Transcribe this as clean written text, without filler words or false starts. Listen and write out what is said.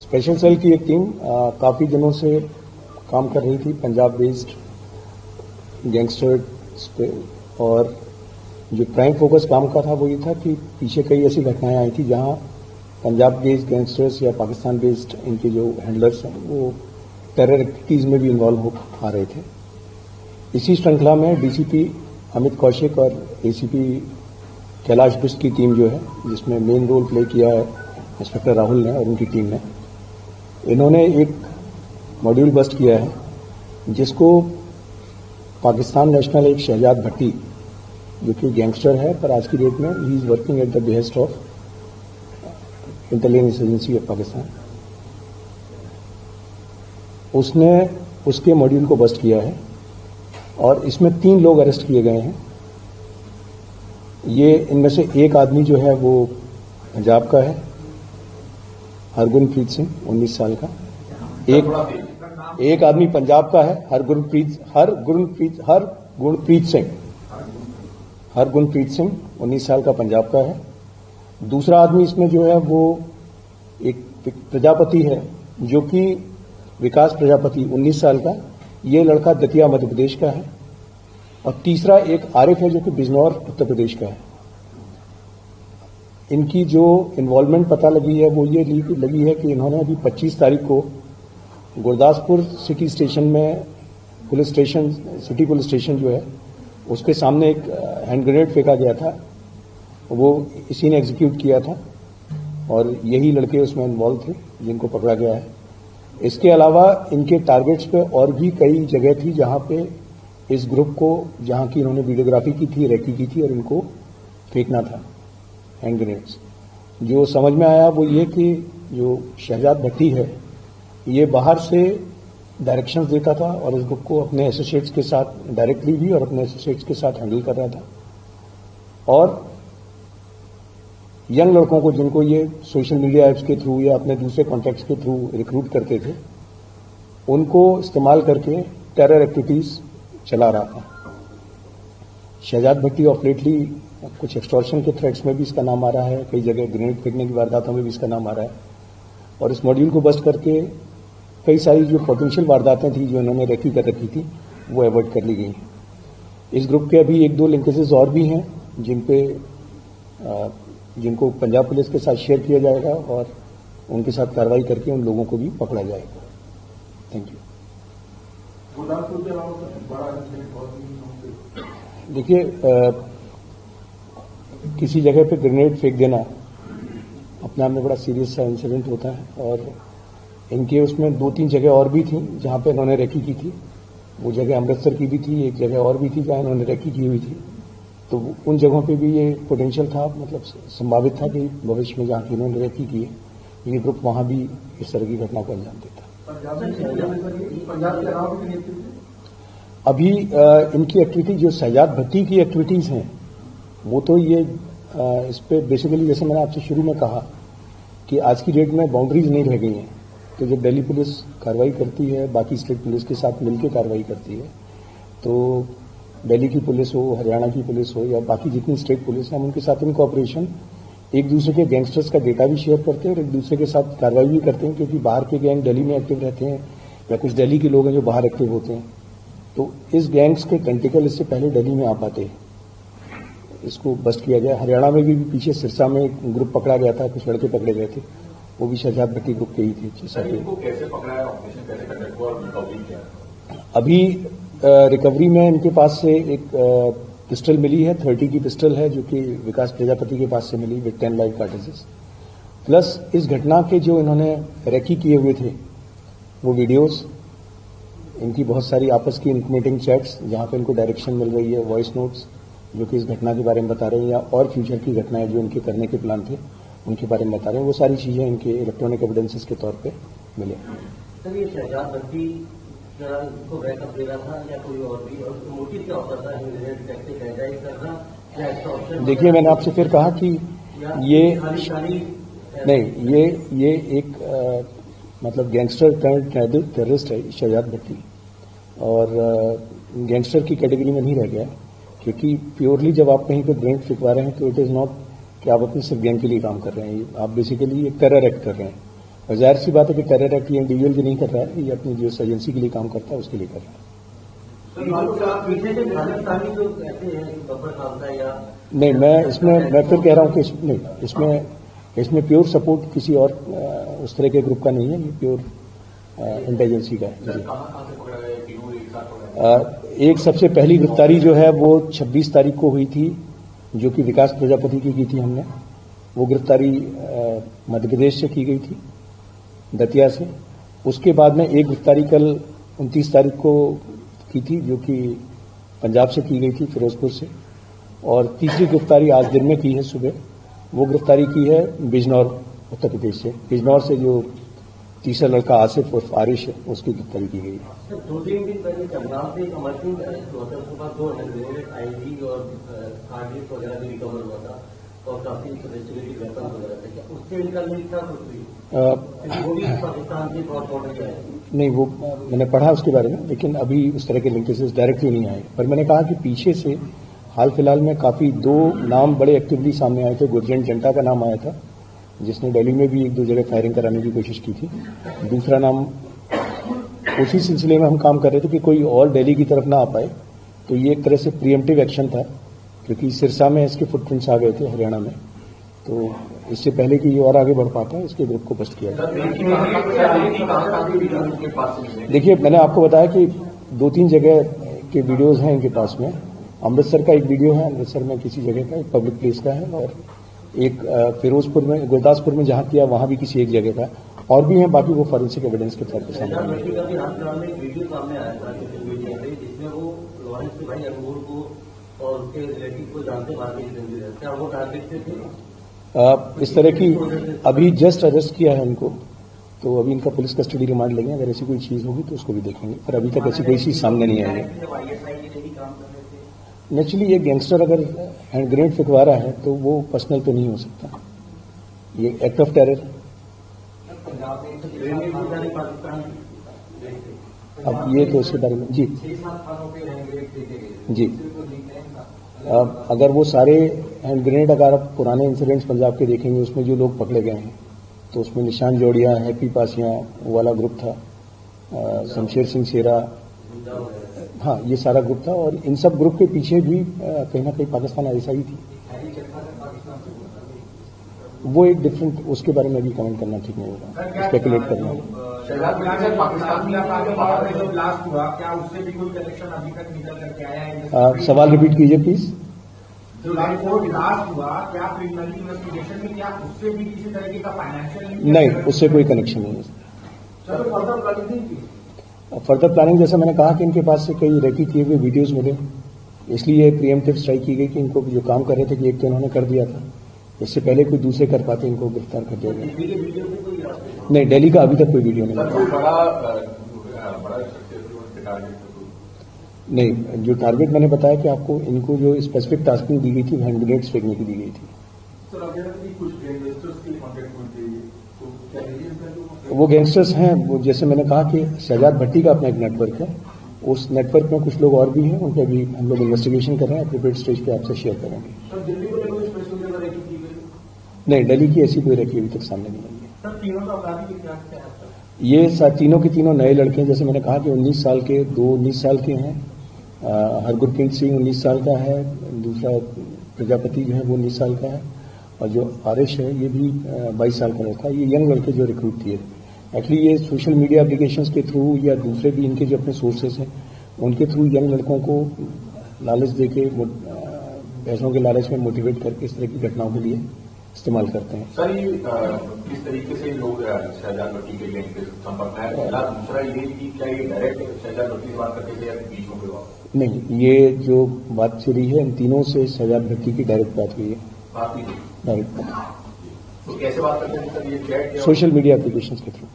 Special cell की एक team काफी दिनों से काम कर रही थी पंजाब बेस्ड गैंगस्टर्स पे, और जो प्राइम फोकस काम का था वो ये था कि पीछे कई ऐसी घटनाएं आई थी जहां पंजाब बेस्ड गैंगस्टर्स या पाकिस्तान बेस्ड इनके जो हैंडलर्स हैं वो टेरर एक्टिविटीज में भी इन्वॉल्व हो आ रहे थे। इसी श्रृंखला में डीसीपी अमित कौशिक और एसीपी कैलाश बिष्ट की टीम जो है, जिसमें मेन रोल प्ले किया है इंस्पेक्टर राहुल ने और उनकी टीम ने, इन्होंने एक मॉड्यूल बस्ट किया है जिसको पाकिस्तान नेशनल एक शहजाद भट्टी, जो कि गैंगस्टर है पर आज की डेट में he is working at the behest of intelligence agency of Pakistan, उसने उसके मॉड्यूल को बस्ट किया है और इसमें 3 लोग अरेस्ट किए गए हैं। ये इनमें से एक आदमी जो है वो पंजाब का है, हरगुनप्रीत सिंह 19 साल का। एक आदमी पंजाब का है, हरगुनप्रीत सिंह 19 साल का पंजाब का है। दूसरा आदमी इसमें जो है वो एक प्रजापति है जो कि विकास प्रजापति 19 साल का, ये लड़का दतिया मध्य प्रदेश का है। और तीसरा एक आरिफ है जो कि बिजनौर उत्तर प्रदेश का है। इनकी जो इन्वॉल्वमेंट पता लगी है वो ये लगी है कि इन्होंने अभी 25 तारीख को गुरदासपुर सिटी स्टेशन में सिटी पुलिस स्टेशन जो है उसके सामने एक हैंड ग्रेनेड फेंका गया था, वो इसी ने एग्जीक्यूट किया था और यही लड़के उसमें इन्वॉल्व थे जिनको पकड़ा गया है। इसके अलावा इनके टारगेट्स पे और भी कई जगह थी जहां पे इस ग्रुप को, जहां की इन्होंने वीडियोग्राफी की थी, रेकी की थी और इनको फेंकना था हैंड ग्रेनेड्स। जो समझ में आया वो ये कि जो शहजाद भट्टी है ये बाहर से डायरेक्शंस देता था और इस ग्रुप को अपने एसोसिएट्स के साथ डायरेक्टली भी और अपने एसोसिएट्स के साथ हैंडल कर रहा था। और यंग लड़कों को जिनको ये सोशल मीडिया ऐप्स के थ्रू या अपने दूसरे कॉन्टैक्ट्स के थ्रू रिक्रूट करते थे, उनको इस्तेमाल करके टेरर एक्टिविटीज चला रहा था। शहजाद भट्टी ऑफ लेटली कुछ एक्सटॉर्शन के थ्रेट्स में भी इसका नाम आ रहा है, कई जगह ग्रेनेड फेंकने की वारदातों में भी इसका नाम आ रहा है। और इस मॉड्यूल को बस्ट करके कई सारी जो पोटेंशियल वारदातें थी जो इन्होंने रेकी कर रखी थी वो अवॉइड कर ली गई। इस ग्रुप के अभी 1-2 लिंकेजेस और भी हैं जिनको पंजाब पुलिस के साथ शेयर किया जाएगा और उनके साथ कार्रवाई करके उन लोगों को भी पकड़ा जाएगा। Thank you. देखिए, किसी जगह पे ग्रेनेड फेंक देना अपने आप में बड़ा सीरियस सा इंसिडेंट होता है और इनके उसमें 2-3 जगह और भी थी जहां पे इन्होंने रेकी की थी। वो जगह अमृतसर की भी थी, एक जगह और भी थी जहां इन्होंने रेकी की हुई थी। तो उन जगहों पे भी ये पोटेंशियल था, मतलब संभावित था कि भविष्य में जहां की इन्होंने रेकी की है ये ग्रुप वहां भी इस तरह की घटना को अंजाम देता। अभी इनकी एक्टिविटी जो शहजाद भट्टी की एक्टिविटीज हैं वो तो ये इस पे बेसिकली, जैसे मैंने आपसे शुरू में कहा कि आज की डेट में बाउंड्रीज नहीं रह गई हैं। तो जब दिल्ली पुलिस कार्रवाई करती है, बाकी स्टेट पुलिस के साथ मिलकर कार्रवाई करती है, तो दिल्ली की पुलिस हो, हरियाणा की पुलिस हो या बाकी जितनी स्टेट पुलिस है, हम उनके साथ इन कोऑपरेशन एक दूसरे के गैंगस्टर्स का डेटा भी शेयर करते हैं और एक दूसरे के साथ कार्रवाई भी करते हैं, क्योंकि बाहर के गैंग दिल्ली में एक्टिव रहते हैं या कुछ दिल्ली के लोग हैं जो बाहर एक्टिव होते हैं। तो इस गैंग्स के टेंटिकल इससे पहले दिल्ली में आ पाते हैं, इसको बस्ट किया गया। हरियाणा में भी पीछे सिरसा में एक ग्रुप पकड़ा गया था, कुछ लड़के पकड़े गए थे, वो भी शहजाद भट्टी ग्रुप के ही थे। अभी रिकवरी में इनके पास से एक पिस्टल मिली है, 30 की पिस्टल है जो कि विकास प्रजापति के पास से मिली विद 10 लाइव कार्ट्रिजेस। प्लस इस घटना के जो इन्होंने रेकी किए हुए थे वो वीडियोस, इनकी बहुत सारी आपस की इंटीमेटिंग चैट्स जहां पे इनको डायरेक्शन मिल रही है, वॉइस नोट्स जो कि इस घटना के बारे में बता रहे हैं या और फ्यूचर की घटनाएं जो इनके करने के प्लान थे उनके बारे में बता रहे हैं, वो सारी चीजें इनके इलेक्ट्रॉनिक एविडेंसेस के तौर पे मिले। सर, ये शहजाद भट्टी को बैकअप दे रहा था या कोई और भी, और मोटिव क्या होता था? देखिए, मैंने आपसे फिर कहा कि ये नहीं, ये एक मतलब गैंगस्टर टर्नड टेररिस्ट है शहजाद भट्टी, और गैंगस्टर की कैटेगरी में नहीं रह गया, क्योंकि प्योरली जब आप कहीं पर ग्रेनेड फेंकवा रहे हैं तो इट इज नॉट कि आप अपने सिर्फ गैंग के लिए काम कर रहे हैं, आप बेसिकली एक टेरर एक्ट कर रहे हैं। और जाहिर सी बात है कि टेरर एक्ट ये इंडिविजुअल भी नहीं कर रहा है, ये अपनी जो एजेंसी के लिए काम करता है उसके लिए कर रहा है। नहीं, मैं फिर कह रहा हूं कि इसमें प्योर सपोर्ट किसी और उस तरह के ग्रुप का नहीं है, ये प्योर इंटेलिजेंसी का है। एक सबसे पहली गिरफ्तारी जो है वो 26 तारीख को हुई थी, जो कि विकास प्रजापति की थी हमने। वो गिरफ्तारी मध्य प्रदेश से की गई थी, दतिया से। उसके बाद में एक गिरफ्तारी कल 29 तारीख को की थी, जो कि पंजाब से की गई थी, फिरोजपुर से। और तीसरी गिरफ्तारी आज दिन में की है सुबह, वो गिरफ्तारी की है बिजनौर उत्तर प्रदेश से। बिजनौर से जो तीसरा लड़का आसिफ उर्फ आरिश है, उसकी गिरफ्तारी की गई है। 2-3 दिन पहले करनाल से एक अमरसिंह उसके पास 2 आईडी और हार्ड डिस्क वगैरह भी रिकवर हुआ था और काफी सोफिस्टिकेटेड वेपन वगैरह थे। क्या उससे इनका लिंक था कुछ भी? वो भी पाकिस्तान से बहुत बॉर्डर गया है। नहीं, वो मैंने पढ़ा उसके बारे में, लेकिन अभी उस तरह के लिंकेजेस डायरेक्टली नहीं आए। पर मैंने कहा कि पीछे से हाल फिलहाल में काफी 2 नाम बड़े एक्टिवली सामने आए थे। गुरजंट जंटा का नाम आया था, जिसने दिल्ली में भी 1-2 जगह फायरिंग कराने की कोशिश की थी। दूसरा नाम, उसी सिलसिले में हम काम कर रहे थे कि कोई और दिल्ली की तरफ ना आ पाए, तो ये एक तरह से प्रीएम्प्टिव एक्शन था, क्योंकि सिरसा में इसके फुटप्रिंट्स आ गए थे, हरियाणा में। तो इससे पहले कि ये और आगे बढ़ पाता है, इसके ग्रुप को बस्ट किया गया। देखिए, मैंने आपको बताया कि 2-3 जगह के वीडियोज हैं इनके पास में। अमृतसर का एक वीडियो है, अमृतसर में किसी जगह का, एक पब्लिक प्लेस का है, और एक फिरोजपुर में, गुरदासपुर में जहां किया वहां भी किसी एक जगह का, और भी हैं। बाकी वो फॉरेंसिक एविडेंस के तौर पर सामने आया था, जिसमें वो लॉरेंस के भाई अंगूर को और उसके रिलेटिव को जानते मारने, क्या वो टारगेट से थे? इस तरह की अभी जस्ट अरेस्ट किया है इनको, तो अभी इनका पुलिस कस्टडी रिमांड लेंगे। अगर ऐसी कोई चीज होगी तो उसको भी देखेंगे, पर अभी तक ऐसी कोई चीज सामने नहीं आई है। नेचुरली ये गैंगस्टर अगर हैंड ग्रेनेड फेंकवा रहा है तो वो पर्सनल तो नहीं हो सकता, ये एक्ट ऑफ टेरर। अब ये तो उसके बारे में जी अगर वो सारे हैंड ग्रेनेड, अगर आप पुराने इंसिडेंट्स पंजाब के देखेंगे, उसमें जो लोग पकड़े गए हैं, तो उसमें निशान जोड़िया, हैप्पी पासियां वाला ग्रुप था, शमशेर सिंह शेरा, हाँ, ये सारा ग्रुप था। और इन सब ग्रुप के पीछे भी कहीं ना कहीं पाकिस्तान आईएसआई थी। वो एक डिफरेंट, उसके बारे में भी कमेंट करना ठीक नहीं होगा, स्पेकुलेट करना। सवाल रिपीट कीजिए प्लीज। नहीं, उससे कोई कनेक्शन नहीं है। फर्दर प्लानिंग, जैसा मैंने कहा कि इनके पास से कई रेकी किए हुए वीडियोस मिले, इसलिए प्रीएम्प्टिव स्ट्राइक की गई कि इनको जो काम कर रहे थे कि एक तो इन्होंने कर दिया था, इससे पहले कोई दूसरे कर पाते इनको गिरफ्तार कर दिया गया। नहीं, दिल्ली का अभी तक कोई वीडियो नहीं मिला। नहीं, जो टारगेट मैंने बताया कि आपको, इनको जो स्पेसिफिक टास्किंग दी गई थी हैंड ग्रेनेड्स फेंकने की दी गई थी। वो गैंगस्टर्स हैं, वो जैसे मैंने कहा कि शहजाद भट्टी का अपना एक नेटवर्क है, उस नेटवर्क में कुछ लोग और भी हैं, उन पर भी हम लोग इन्वेस्टिगेशन कर रहे हैं, एप्रोप्रिएट स्टेज पे आपसे शेयर करेंगे। नहीं, दिल्ली की ऐसी कोई रेकी अभी तक सामने नहीं आई है। ये तीनों के तीनों नए लड़के हैं, जैसे मैंने कहा कि 19 साल के, 2 19 साल के हैं। हरगुरप्रीत सिंह 19 साल का है, दूसरा प्रजापति जो है वो 19 साल का है, और जो आरिश है ये भी 22 साल का लड़का। ये यंग लड़के जो रिक्रूट किए, एक्चुअली ये सोशल मीडिया एप्लीकेशंस के थ्रू या दूसरे भी इनके जो अपने सोर्सेज हैं, उनके थ्रू यंग लड़कों को लालच देके, पैसों के लालच में मोटिवेट करके इस तरह की घटनाओं के लिए इस्तेमाल करते हैं। सर, ये किस तरीके से लोग शहजाद भट्टी के गैंग के संपर्क में है? दूसरा ये कि क्या ये डायरेक्ट शहजाद भट्टी से बात करते थे या बीच में कोई? नहीं, ये जो बात चली है इन तीनों से शहजाद भट्टी की डायरेक्ट बात हुई है। बात हुई डायरेक्ट तो कैसे बात करते थे सर? ये चैट, सोशल मीडिया एप्लीकेशंस के थ्रू।